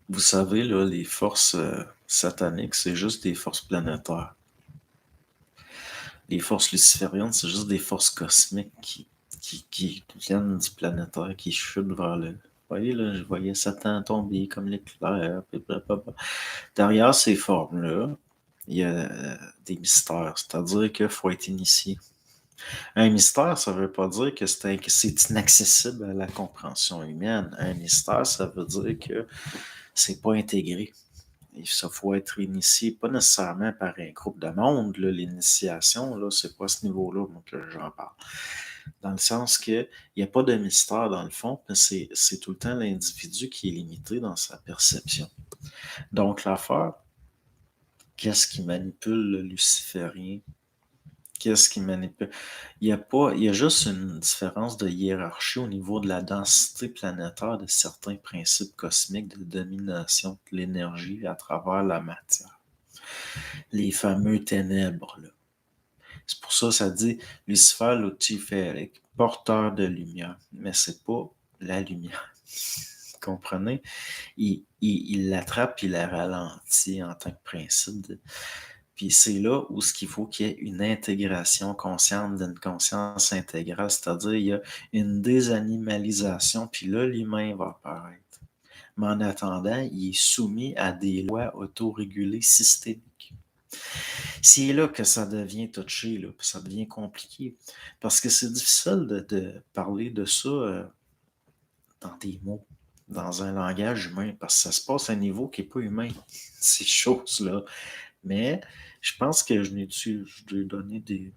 Vous savez, là, les forces sataniques, c'est juste des forces planétaires. Les forces lucifériennes, c'est juste des forces cosmiques qui viennent du planétaire, qui chutent vers le. Vous voyez, là, je voyais Satan tomber comme l'éclair, puis blablabla. Derrière ces formes-là, il y a des mystères, c'est-à-dire qu'il faut être initié. Un mystère, ça veut pas dire que c'est inaccessible à la compréhension humaine. Un mystère, ça veut dire que c'est pas intégré. Il faut être initié, pas nécessairement par un groupe de monde. Là, l'initiation, là, c'est pas à ce niveau-là que j'en parle. Dans le sens qu'il n'y a pas de mystère dans le fond, mais c'est tout le temps l'individu qui est limité dans sa perception. Donc, l'affaire, qu'est-ce qui manipule le luciférien? Qu'est-ce qui manipule? Il y a juste une différence de hiérarchie au niveau de la densité planétaire de certains principes cosmiques de domination de l'énergie à travers la matière. Les fameux ténèbres, là. C'est pour ça que ça dit Lucifer luciférique, porteur de lumière. Mais c'est pas la lumière. Vous comprenez? Il l'attrape puis il la ralentit en tant que principe. Puis c'est là où ce qu'il faut qu'il y ait une intégration consciente d'une conscience intégrale, c'est-à-dire il y a une désanimalisation, puis là, l'humain va apparaître. Mais en attendant, il est soumis à des lois autorégulées systémiques. C'est là que ça devient touché, là, puis ça devient compliqué. Parce que c'est difficile de parler de ça dans des mots, dans un langage humain, parce que ça se passe à un niveau qui n'est pas humain, ces choses-là. Mais je pense que je lui ai donné des.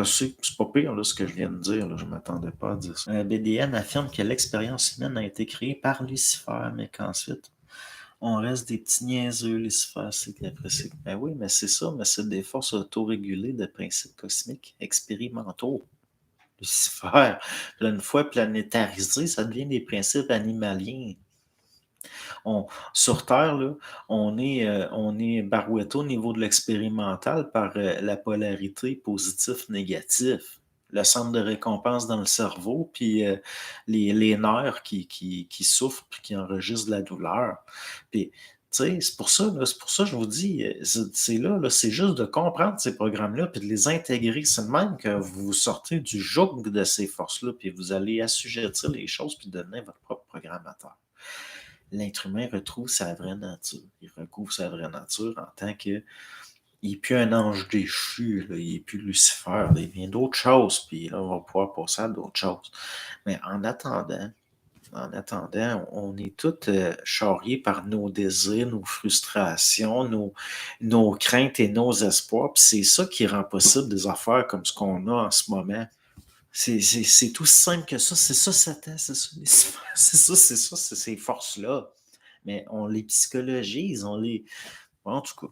C'est pas pire là, ce que je viens de dire, là, je ne m'attendais pas à dire ça. BDN affirme que l'expérience humaine a été créée par Lucifer, mais qu'ensuite, on reste des petits niaiseux, Lucifer, c'est après c'est. Ben oui, mais c'est ça, mais c'est des forces autorégulées de principes cosmiques expérimentaux. Lucifer, là, une fois planétarisé, ça devient des principes animaliens. Sur Terre, là, on est barouetté au niveau de l'expérimental par la polarité positif-négatif. Le centre de récompense dans le cerveau, puis les nerfs qui souffrent puis qui enregistrent de la douleur. Puis, tu sais, c'est pour ça que je vous dis, là, c'est juste de comprendre ces programmes-là puis de les intégrer. C'est de même que vous sortez du joug de ces forces-là, puis vous allez assujettir les choses puis devenir votre propre programmateur. L'être humain retrouve sa vraie nature. Il recouvre sa vraie nature en tant que. Il n'est plus un ange déchu, là, il n'est plus Lucifer, il vient d'autres choses, puis là, on va pouvoir passer à d'autres choses. Mais en attendant, on est tous charriés par nos désirs, nos frustrations, nos craintes et nos espoirs, puis c'est ça qui rend possible des affaires comme ce qu'on a en ce moment. C'est aussi simple que ça. C'est ça, Satan. C'est ça, Lucifer. C'est ça, c'est ces forces-là. Mais on les psychologise, on les. En tout cas.